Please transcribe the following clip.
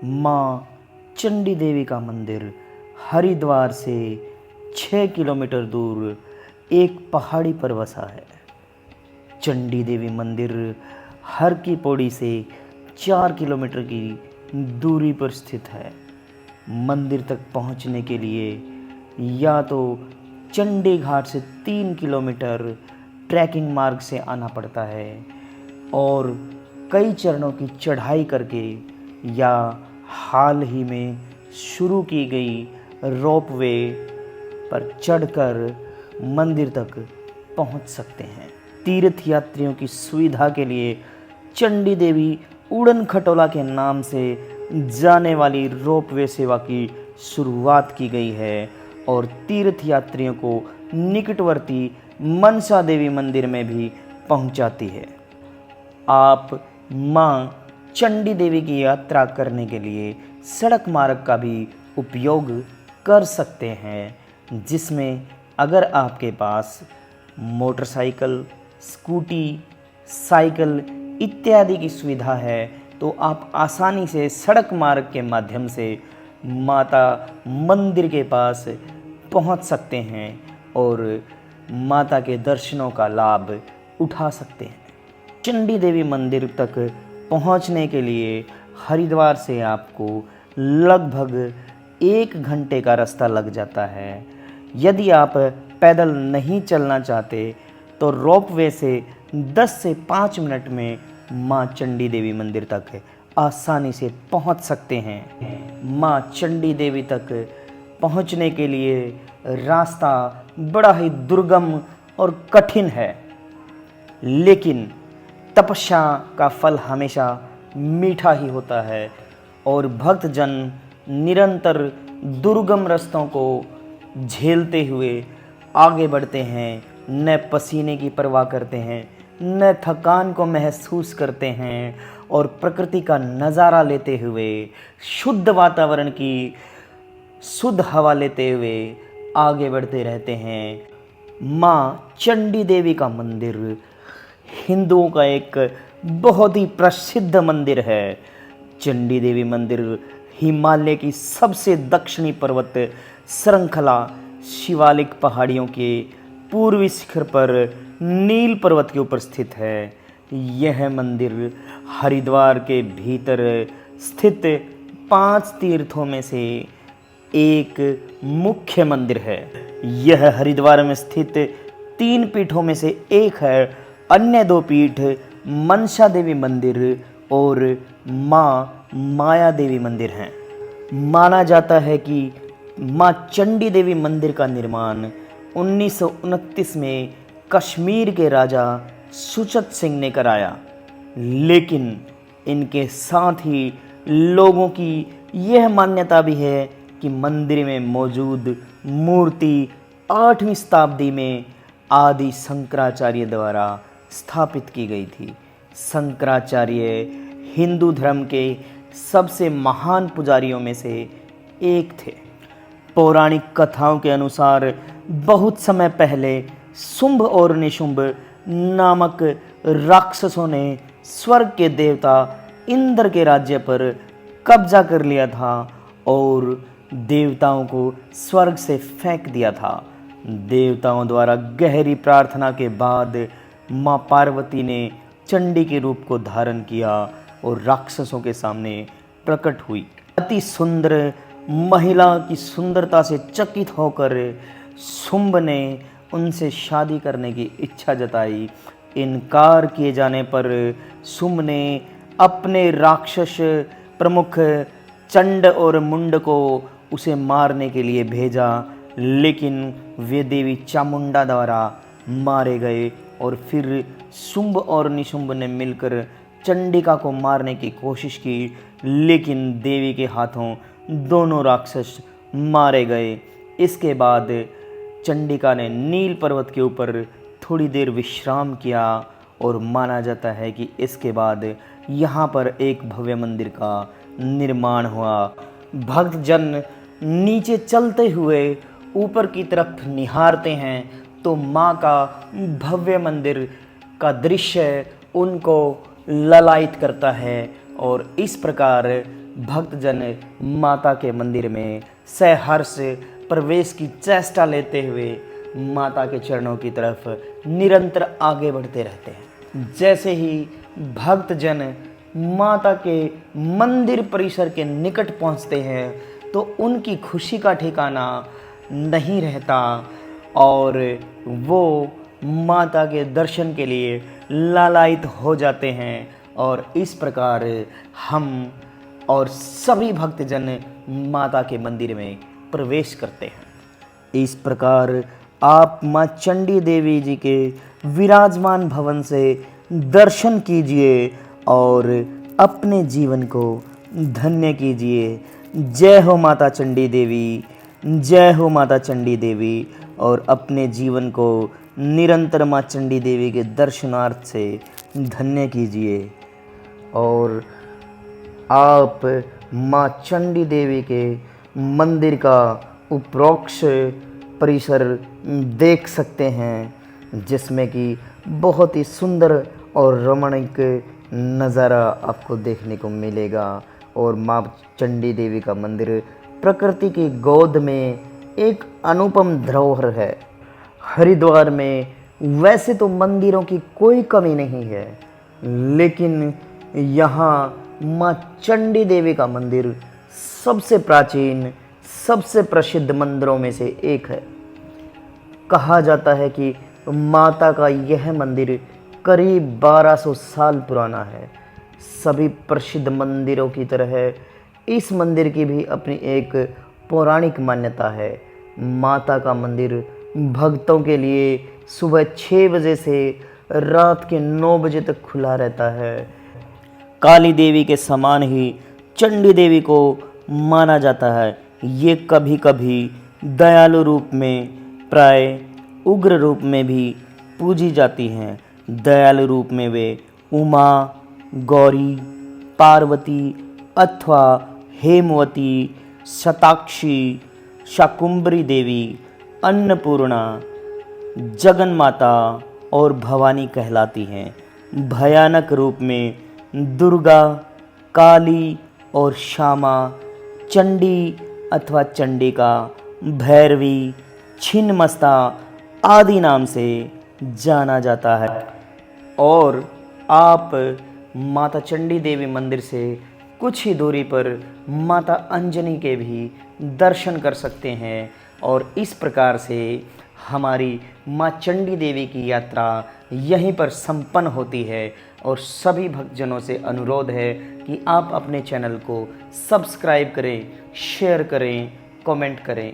माँ चंडी देवी का मंदिर हरिद्वार से 6 किलोमीटर दूर एक पहाड़ी पर बसा है। चंडी देवी मंदिर हर की पौड़ी से 4 किलोमीटर की दूरी पर स्थित है। मंदिर तक पहुंचने के लिए या तो चंडी घाट से 3 किलोमीटर ट्रैकिंग मार्ग से आना पड़ता है और कई चरणों की चढ़ाई करके या हाल ही में शुरू की गई रोपवे पर चढ़कर मंदिर तक पहुंच सकते हैं। तीर्थ यात्रियों की सुविधा के लिए चंडी देवी उड़न खटोला के नाम से जाने वाली रोपवे सेवा की शुरुआत की गई है और तीर्थ यात्रियों को निकटवर्ती मनसा देवी मंदिर में भी पहुंचाती है। आप मां चंडी देवी की यात्रा करने के लिए सड़क मार्ग का भी उपयोग कर सकते हैं, जिसमें अगर आपके पास मोटरसाइकिल, स्कूटी, साइकिल इत्यादि की सुविधा है तो आप आसानी से सड़क मार्ग के माध्यम से माता मंदिर के पास पहुंच सकते हैं और माता के दर्शनों का लाभ उठा सकते हैं। चंडी देवी मंदिर तक पहुंचने के लिए हरिद्वार से आपको लगभग 1 घंटे का रास्ता लग जाता है। यदि आप पैदल नहीं चलना चाहते तो रोपवे से 10 से 5 मिनट में माँ चंडी देवी मंदिर तक आसानी से पहुंच सकते हैं। माँ चंडी देवी तक पहुंचने के लिए रास्ता बड़ा ही दुर्गम और कठिन है, लेकिन तपस्या का फल हमेशा मीठा ही होता है और भक्तजन निरंतर दुर्गम रास्तों को झेलते हुए आगे बढ़ते हैं, न पसीने की परवाह करते हैं, न थकान को महसूस करते हैं और प्रकृति का नज़ारा लेते हुए, शुद्ध वातावरण की शुद्ध हवा लेते हुए आगे बढ़ते रहते हैं। माँ चंडी देवी का मंदिर हिंदुओं का एक बहुत ही प्रसिद्ध मंदिर है। चंडी देवी मंदिर हिमालय की सबसे दक्षिणी पर्वत श्रृंखला शिवालिक पहाड़ियों के पूर्वी शिखर पर नील पर्वत के ऊपर स्थित है। यह मंदिर हरिद्वार के भीतर स्थित 5 तीर्थों में से एक मुख्य मंदिर है। यह हरिद्वार में स्थित 3 पीठों में से एक है। अन्य 2 पीठ मनसा देवी मंदिर और माँ माया देवी मंदिर हैं। माना जाता है कि माँ चंडी देवी मंदिर का निर्माण 1929 में कश्मीर के राजा सुचत सिंह ने कराया, लेकिन इनके साथ ही लोगों की यह मान्यता भी है कि मंदिर में मौजूद मूर्ति 8वीं शताब्दी में आदि शंकराचार्य द्वारा स्थापित की गई थी। शंकराचार्य हिंदू धर्म के सबसे महान पुजारियों में से एक थे। पौराणिक कथाओं के अनुसार बहुत समय पहले शुंभ और निशुंभ नामक राक्षसों ने स्वर्ग के देवता इंद्र के राज्य पर कब्जा कर लिया था और देवताओं को स्वर्ग से फेंक दिया था। देवताओं द्वारा गहरी प्रार्थना के बाद माँ पार्वती ने चंडी के रूप को धारण किया और राक्षसों के सामने प्रकट हुई। अति सुंदर महिला की सुंदरता से चकित होकर शुंभ ने उनसे शादी करने की इच्छा जताई। इनकार किए जाने पर शुंभ ने अपने राक्षस प्रमुख चंड और मुंड को उसे मारने के लिए भेजा, लेकिन वे देवी चामुंडा द्वारा मारे गए और फिर शुंभ और निशुंभ ने मिलकर चंडिका को मारने की कोशिश की, लेकिन देवी के हाथों दोनों राक्षस मारे गए। इसके बाद चंडिका ने नील पर्वत के ऊपर थोड़ी देर विश्राम किया और माना जाता है कि इसके बाद यहाँ पर एक भव्य मंदिर का निर्माण हुआ। भक्तजन नीचे चलते हुए ऊपर की तरफ निहारते हैं तो माँ का भव्य मंदिर का दृश्य उनको ललायित करता है और इस प्रकार भक्तजन माता के मंदिर में सहर्ष प्रवेश की चेष्टा लेते हुए माता के चरणों की तरफ निरंतर आगे बढ़ते रहते हैं। जैसे ही भक्तजन माता के मंदिर परिसर के निकट पहुंचते हैं तो उनकी खुशी का ठिकाना नहीं रहता और वो माता के दर्शन के लिए लालायित हो जाते हैं और इस प्रकार हम और सभी भक्तजन माता के मंदिर में प्रवेश करते हैं। इस प्रकार आप माँ चंडी देवी जी के विराजमान भवन से दर्शन कीजिए और अपने जीवन को धन्य कीजिए। जय हो माता चंडी देवी, जय हो माता चंडी देवी। और अपने जीवन को निरंतर माँ चंडी देवी के दर्शनार्थ से धन्य कीजिए और आप माँ चंडी देवी के मंदिर का उपरोक्त परिसर देख सकते हैं जिसमें कि बहुत ही सुंदर और रमणीक नज़ारा आपको देखने को मिलेगा। और माँ चंडी देवी का मंदिर प्रकृति की गोद में एक अनुपम धरोहर है। हरिद्वार में वैसे तो मंदिरों की कोई कमी नहीं है, लेकिन यहाँ माँ चंडी देवी का मंदिर सबसे प्राचीन, सबसे प्रसिद्ध मंदिरों में से एक है। कहा जाता है कि माता का यह मंदिर करीब 1200 साल पुराना है। सभी प्रसिद्ध मंदिरों की तरह इस मंदिर की भी अपनी एक पौराणिक मान्यता है। माता का मंदिर भक्तों के लिए सुबह 6 बजे से रात के 9 बजे तक खुला रहता है। काली देवी के समान ही चंडी देवी को माना जाता है। ये कभी कभी दयालु रूप में, प्राय उग्र रूप में भी पूजी जाती हैं। दयालु रूप में वे उमा, गौरी, पार्वती अथवा हेमवती, शताक्षी, शाकुंभरी देवी, अन्नपूर्णा, जगन्माता और भवानी कहलाती हैं। भयानक रूप में दुर्गा, काली और श्यामा, चंडी अथवा चंडिका, भैरवी, छिन्नमस्ता आदि नाम से जाना जाता है। और आप माता चंडी देवी मंदिर से कुछ ही दूरी पर माता अंजनी के भी दर्शन कर सकते हैं। और इस प्रकार से हमारी माँ चंडी देवी की यात्रा यहीं पर संपन्न होती है। और सभी भक्तजनों से अनुरोध है कि आप अपने चैनल को सब्सक्राइब करें, शेयर करें, कमेंट करें।